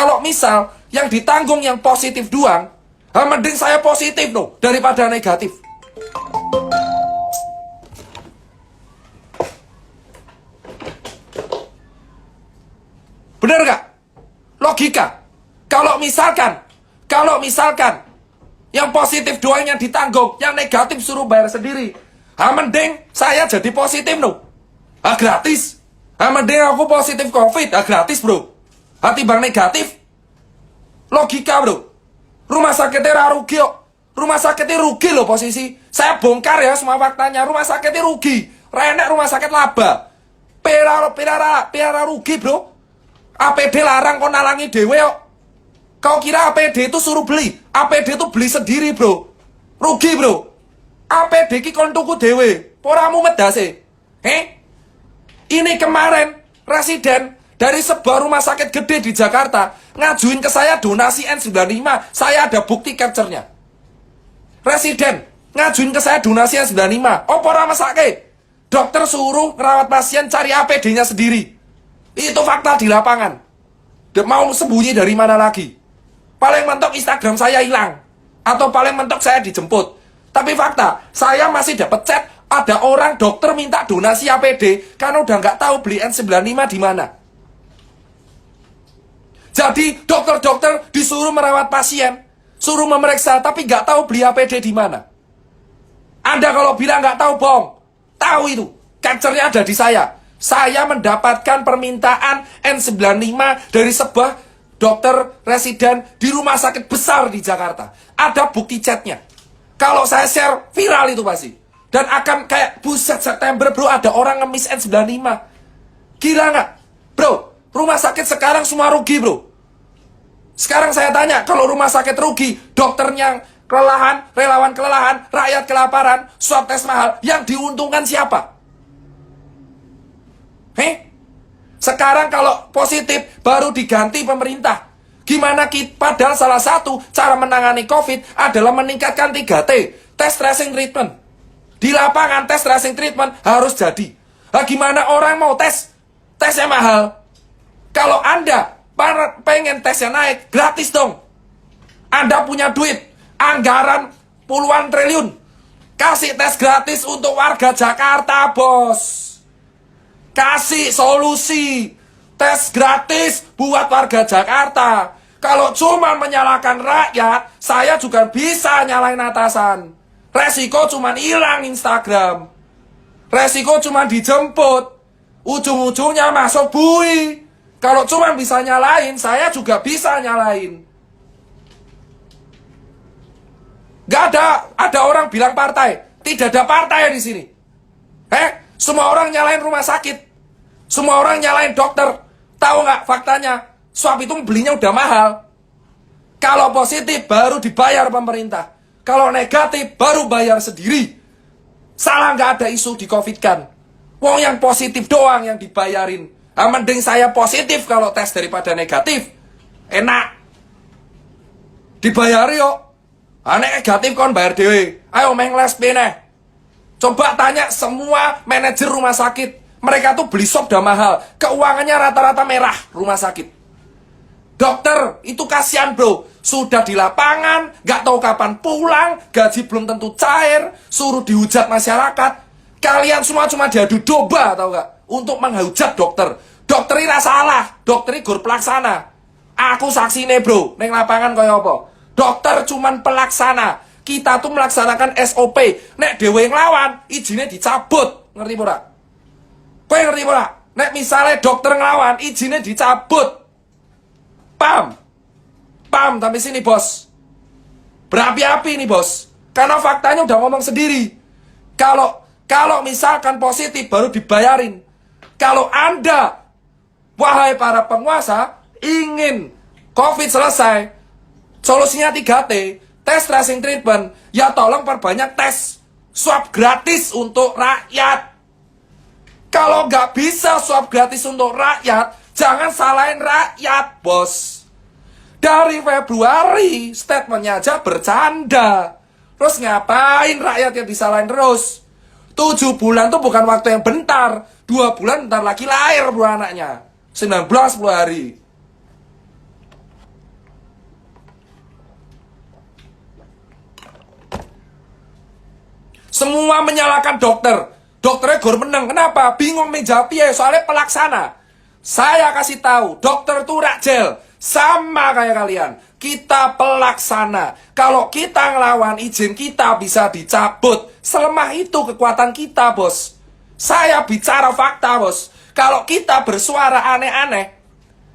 Kalau misal yang ditanggung yang positif doang, mending saya positif loh daripada negatif. Bener gak? Logika. Kalau misalkan yang positif doang yang ditanggung, yang negatif suruh bayar sendiri, mending saya jadi positif loh. Gratis. Mending aku positif COVID, gratis bro. Timbang negatif. Logika bro. Rumah sakitnya rugi kok. Rumah sakitnya rugi loh posisi. Saya bongkar ya semua faktanya. Rumah sakitnya rugi. Renek rumah sakit laba. Pera rugi bro. APD larang kok nalangi dewe kok. Kau kira APD itu suruh beli? APD itu beli sendiri bro. Rugi bro. APD ki kon tuku dewe. Poramu medase. Ini kemarin residen dari sebuah rumah sakit gede di Jakarta ngajuin ke saya donasi N95. Saya ada bukti capture-nya. Residen ngajuin ke saya donasi N95. Apa ora mesake? Dokter suruh ngerawat pasien cari APD-nya sendiri. Itu fakta di lapangan. Mau sembunyi dari mana lagi? Paling mentok Instagram saya hilang. Atau paling mentok saya dijemput. Tapi fakta, saya masih dapat chat ada orang dokter minta donasi APD karena udah nggak tahu beli N95 di mana. Jadi dokter-dokter disuruh merawat pasien, suruh memeriksa, tapi nggak tahu beli APD di mana. Anda kalau bilang nggak tahu, bohong. Tahu itu, capture-nya ada di saya. Saya mendapatkan permintaan N95 dari sebuah dokter residen di rumah sakit besar di Jakarta. Ada bukti chatnya. Kalau saya share, viral itu pasti. Dan akan kayak, buset September bro, ada orang ngemis N95. Gila nggak? Bro, rumah sakit sekarang semua rugi bro. Sekarang saya tanya, kalau rumah sakit rugi, dokternya kelelahan, relawan kelelahan, rakyat kelaparan, swab tes mahal, yang diuntungkan siapa? Sekarang kalau positif baru diganti pemerintah. Gimana kita? Padahal salah satu cara menangani COVID adalah meningkatkan 3T, test tracing treatment. Di lapangan test tracing treatment harus jadi. Gimana orang mau tes? Tesnya mahal. Kalau Anda pengen tesnya naik, gratis dong. Anda punya duit, anggaran puluhan triliun. Kasih tes gratis untuk warga Jakarta, bos. Kasih solusi. Tes gratis buat warga Jakarta. Kalau cuma menyalahkan rakyat, saya juga bisa nyalain atasan. Resiko cuma hilang Instagram. Resiko cuma dijemput. Ujung-ujungnya masuk bui. Kalau cuma bisa nyalain, saya juga bisa nyalain. Gak ada orang bilang partai. Tidak ada partai di sini. Semua orang nyalain rumah sakit. Semua orang nyalain dokter. Tahu nggak faktanya? Swab itu belinya udah mahal. Kalau positif baru dibayar pemerintah. Kalau negatif baru bayar sendiri. Salah nggak ada isu di COVID kan. Wong yang positif doang yang dibayarin. Mending saya positif kalau tes daripada negatif. Enak. Dibayar yuk. Negatif kon bayar dewe. Ayo mengles peneh. Coba tanya semua manajer rumah sakit. Mereka tuh beli swab udah mahal. Keuangannya rata-rata merah rumah sakit. Dokter, itu kasihan bro. Sudah di lapangan, gak tahu kapan pulang, gaji belum tentu cair, suruh dihujat masyarakat. Kalian semua cuma diadu domba, tahu gak? Untuk menghujat dokter. Dokter ini salah, dokter ini gur pelaksana. Aku saksine bro, neng lapangan kaya apa? Dokter cuman pelaksana. Kita tuh melaksanakan SOP. Nek dewe nglawan, izinnya dicabut. Ngerti pura? Kowe ngerti pura? Nek misalnya dokter nglawan, izinnya dicabut. Paham? Paham sampai sini bos? Berapi-api nih bos. Karena faktanya udah ngomong sendiri. Kalau misalkan positif baru dibayarin. Kalau Anda, wahai para penguasa, ingin COVID selesai, solusinya 3T, tes tracing treatment, ya tolong perbanyak tes swab gratis untuk rakyat. Kalau nggak bisa swab gratis untuk rakyat, jangan salahin rakyat, bos. Dari Februari, statementnya aja bercanda. Terus ngapain rakyat yang disalahin terus? 7 bulan tuh bukan waktu yang bentar. 2 bulan bentar lagi lahir bro anaknya. 19 10 hari. Semua menyalahkan dokter. Dokternya gor menang. Kenapa? Bingung nih jawab ya, soalnya pelaksana. Saya kasih tahu, dokter tuh rakjel. Sama kayak kalian. Kita pelaksana. Kalau kita ngelawan izin kita bisa dicabut. Selemah itu kekuatan kita, bos. Saya bicara fakta, bos. Kalau kita bersuara aneh-aneh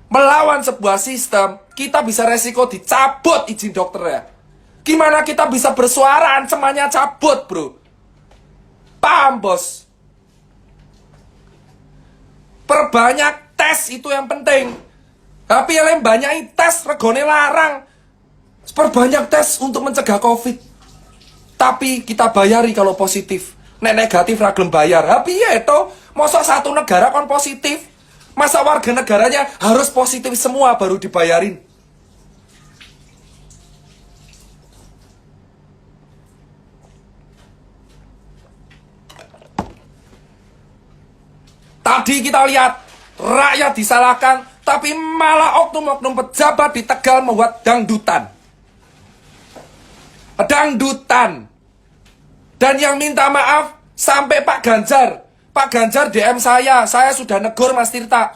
melawan sebuah sistem, kita bisa resiko dicabut izin dokternya. Gimana kita bisa bersuara ancamannya cabut, bro? Paham, bos? Perbanyak tes itu yang penting. Tapi yang banyak tes regone larang. Perbanyak tes untuk mencegah COVID. Tapi kita bayari kalau positif. Nek negatif ragam bayar. Tapi ya itu, masa satu negara kon positif. Masa warga negaranya harus positif semua baru dibayarin. Tadi kita lihat rakyat disalahkan, tapi malah oknum-oknum pejabat di Tegal membuat dangdutan. Dangdutan. Dan yang minta maaf sampai Pak Ganjar. Pak Ganjar DM saya sudah negur Mas Tirta.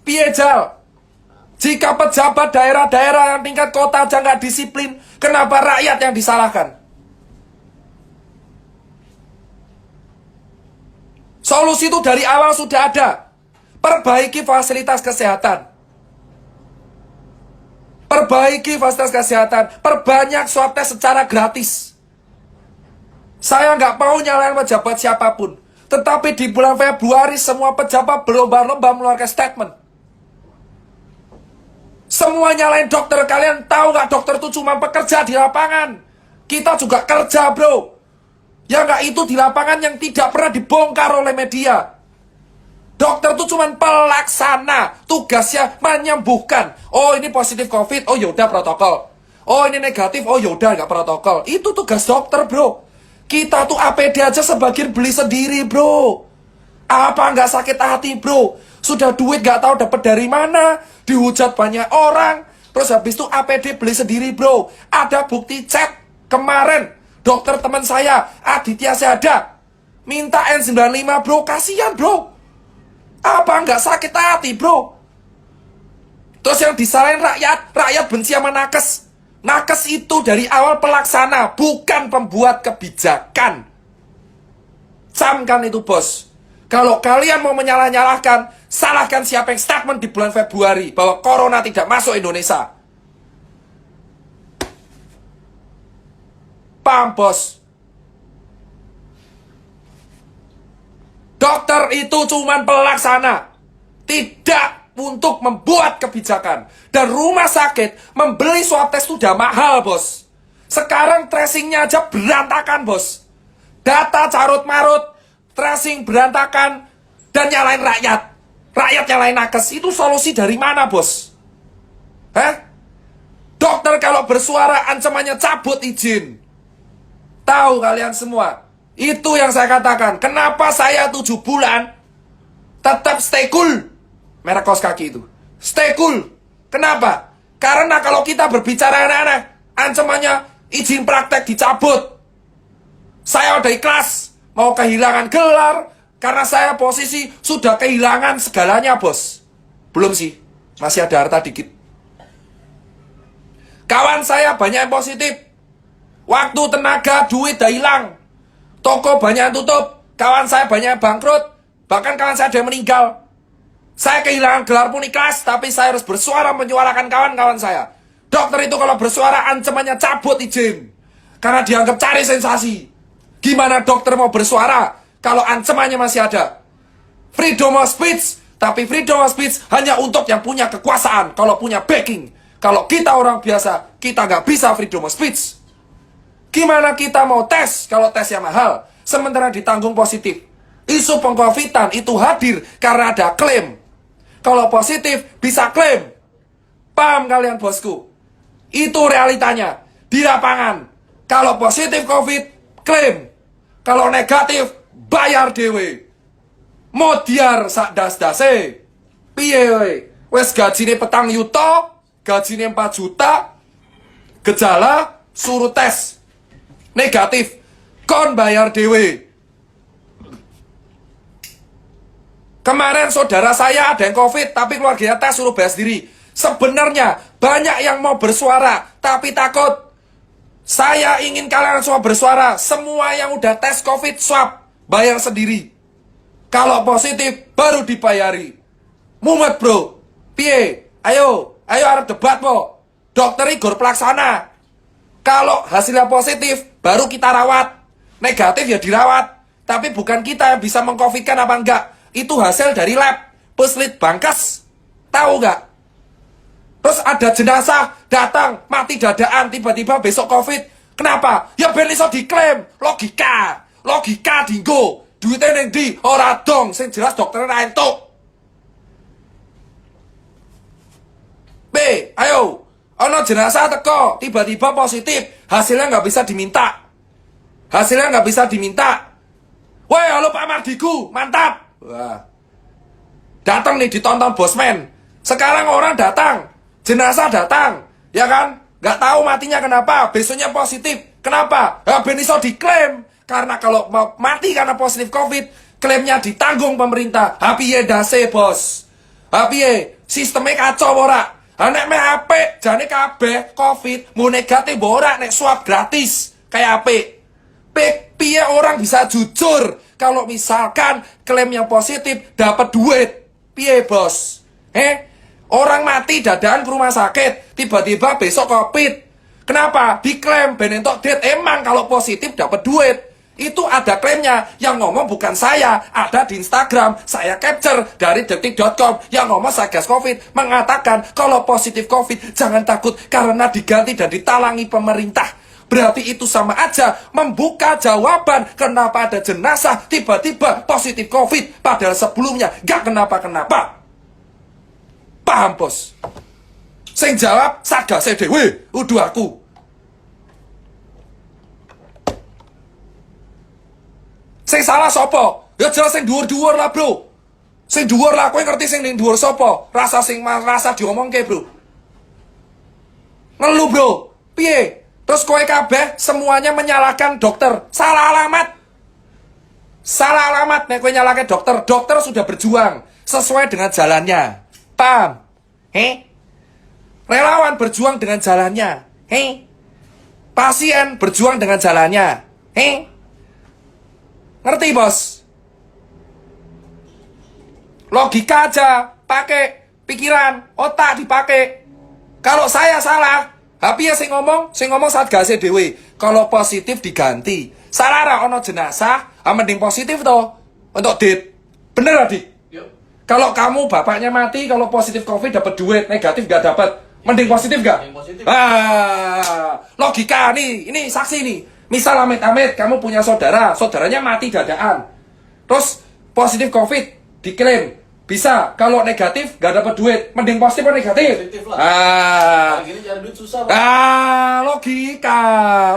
Piye Jal? Jika pejabat daerah-daerah yang tingkat kota aja nggak disiplin, kenapa rakyat yang disalahkan? Solusi itu dari awal sudah ada. Perbaiki fasilitas kesehatan. Perbaiki fasilitas kesehatan. Perbanyak swab test secara gratis. Saya nggak mau nyalain pejabat siapapun. Tetapi di bulan Februari semua pejabat berlomba-lomba mengeluarkan statement. Semua nyalain dokter. Kalian tahu nggak dokter itu cuma pekerja di lapangan. Kita juga kerja, bro. Ya nggak, itu di lapangan yang tidak pernah dibongkar oleh media. Dokter itu cuma pelaksana, tugasnya menyembuhkan. Oh ini positif COVID, oh yaudah protokol. Oh ini negatif, oh yaudah nggak protokol. Itu tugas dokter, bro. Kita tuh APD aja sebagian beli sendiri, bro. Apa nggak sakit hati, bro? Sudah duit nggak tahu dapat dari mana, dihujat banyak orang. Terus habis itu APD beli sendiri, bro. Ada bukti chat kemarin. Dokter teman saya, Aditya Syahda, minta N95, bro. Kasihan, bro. Apa nggak sakit hati, bro? Terus yang disalahin rakyat benci sama nakes. Nakes itu dari awal pelaksana, bukan pembuat kebijakan. Camkan itu, bos. Kalau kalian mau menyalah-nyalahkan, salahkan siapa yang statement di bulan Februari bahwa corona tidak masuk Indonesia. Paham, bos? Dokter itu cuma pelaksana, tidak untuk membuat kebijakan. Dan rumah sakit membeli swab test itu udah mahal, bos. Sekarang tracingnya aja berantakan, bos. Data carut-marut, tracing berantakan, dan nyalain rakyat. Rakyat nyalain nakes. Itu solusi dari mana, bos? Hah? Dokter kalau bersuara ancamannya cabut izin. Tahu kalian semua. Itu yang saya katakan. Kenapa saya 7 bulan tetap stay cool. Merek kaos kaki itu. Stay cool. Kenapa? Karena kalau kita berbicara aneh-aneh, ancamannya izin praktek dicabut. Saya udah ikhlas. Mau kehilangan gelar. Karena saya posisi sudah kehilangan segalanya, bos. Belum sih. Masih ada harta dikit. Kawan saya banyak yang positif. Waktu, tenaga, duit dah hilang. Toko banyak yang tutup. Kawan saya banyak yang bangkrut. Bahkan kawan saya ada yang meninggal. Saya kehilangan gelar pun ikhlas. Tapi saya harus bersuara menyuarakan kawan-kawan saya. Dokter itu kalau bersuara ancamannya cabut izin. Karena dianggap cari sensasi. Gimana dokter mau bersuara kalau ancamannya masih ada? Freedom of speech. Tapi freedom of speech hanya untuk yang punya kekuasaan. Kalau punya backing. Kalau kita orang biasa, kita nggak bisa freedom of speech. Gimana kita mau tes kalau tesnya mahal, sementara ditanggung positif? Isu pengcovidan itu hadir karena ada klaim. Kalau positif bisa klaim. Paham kalian, bosku? Itu realitanya. Di lapangan, kalau positif COVID, klaim. Kalau negatif, bayar dewe. Modiar sak das-dase. Piye we? Wes gajine 4 yuta, gajine 4 juta, gejala suruh tes. Negatif. Kon bayar dewe. Kemarin saudara saya ada yang COVID, tapi keluarganya tes suruh bayar sendiri. Sebenarnya banyak yang mau bersuara, tapi takut. Saya ingin kalian semua bersuara. Semua yang udah tes COVID swab, bayar sendiri. Kalau positif, baru dibayari. Mumet bro. Piye? Ayo harus debat po. Dokter Igor Pelaksana. Kalau hasilnya positif, baru kita rawat. Negatif ya dirawat. Tapi bukan kita yang bisa meng-covidkan apa enggak. Itu hasil dari lab. Puslit Bangkas. Tahu enggak? Terus ada jenazah datang, mati dadaan, tiba-tiba besok COVID. Kenapa? Ya ben iso diklaim. Logika dinggo. Duitnya neng di ora dong, sing jelas dokternya ra entuk. B, ayo. Ono jenazah teko, tiba-tiba positif, hasilnya nggak bisa diminta. Woi, halo Pak Mardigu, mantap. Wah. Datang nih ditonton Bosman. Sekarang orang datang, jenazah datang, ya kan? Nggak tahu matinya kenapa, besoknya positif. Kenapa? Ya ben iso diklaim. Karena kalau mau mati karena positif COVID, klaimnya ditanggung pemerintah. Hapiye dase bos. Hapiye sistemnya kacau ora. Nek me apik jane kabeh COVID mau negatif ora nek swab gratis kayak apik. Piye orang bisa jujur kalau misalkan klaim yang positif dapat duit. Piye bos? Orang mati dadaan ke rumah sakit, tiba-tiba besok COVID. Kenapa? Diklaim ben entuk duit. Emang kalau positif dapat duit. Itu ada klaimnya, yang ngomong bukan saya, ada di Instagram, saya capture dari detik.com, yang ngomong Satgas Covid, mengatakan kalau positif Covid, jangan takut karena diganti dan ditalangi pemerintah. Berarti itu sama aja membuka jawaban kenapa ada jenazah tiba-tiba positif Covid, padahal sebelumnya gak kenapa-kenapa. Paham bos? Sing jawab Satgas dhewe, uduh aku. Sing salah sopo? Ya jelas sing dhuwur-dhuwur lah, bro. Sing dhuwur lah, kowe ngerti sing ning dhuwur sopo? Rasa diomongke, bro. Ngeluh, bro. Piye? Terus kowe kabeh semuanya menyalahkan dokter. Salah alamat nek kowe nyalahke dokter. Dokter sudah berjuang sesuai dengan jalannya. Paham? Relawan berjuang dengan jalannya. Pasien berjuang dengan jalannya. Ngerti bos? Logika aja, pakai pikiran, otak dipakai. Kalau saya salah, hapiye sing ngomong Satgas dhewe. Kalau positif diganti. Salah ra ono jenazah, mending positif toh untuk dit. Bener adik? Kalau kamu bapaknya mati, kalau positif COVID dapat duit, negatif gak dapat. Mending positif gak? Logika nih, ini saksi nih. Misal amit-amit kamu punya saudaranya mati dadaan. Terus positif COVID diklaim. Bisa, kalau negatif gak dapat duit. Mending positif atau negatif? Positif lah. Gini cari duit susah, Pak.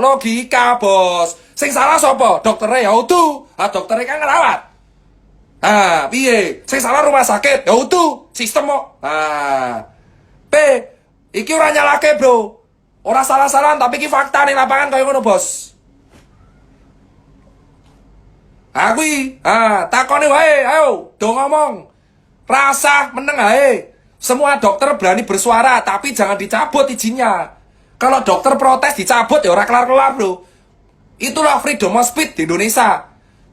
Logika bos. Sing salah sopo? Dokternya ya utuh. Dokternya kan ngerawat. Piye? Sing salah rumah sakit ya utuh. Sistem kok. Iki ora nyalake, bro. Ora salah-salahan tapi iki fakta ning lapangan kaya ngono, bos. Takoni wae, ayo, do ngomong. Rasa meneng ae. Semua dokter berani bersuara, tapi jangan dicabut izinnya. Kalau dokter protes dicabut ya ora kelar-kelar, bro. Itulah freedom of speech di Indonesia.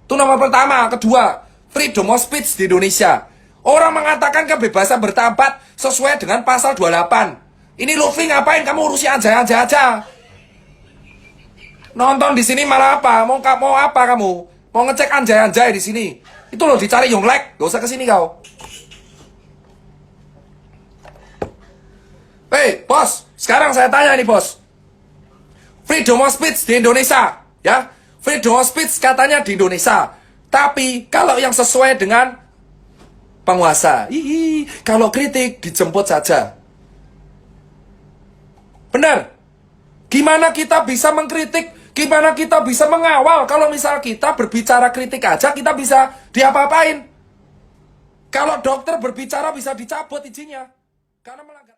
Itu nomor pertama. Kedua, freedom of speech di Indonesia. Orang mengatakan kebebasan berpendapat sesuai dengan pasal 28. Ini Lutfi ngapain kamu urusi aja aja. Nonton di sini malah apa? Mau apa kamu? Mau ngecek anjay-anjay di sini. Itu loh dicari Yonglek, gak usah kesini kau. Bos, sekarang saya tanya nih bos. Freedom of speech di Indonesia, ya. Freedom of speech katanya di Indonesia. Tapi kalau yang sesuai dengan penguasa, kalau kritik dijemput saja. Benar. Gimana kita bisa mengkritik? Gimana kita bisa mengawal kalau misal kita berbicara kritik aja kita bisa diapa-apain? Kalau dokter berbicara bisa dicabut izinnya karena melanggar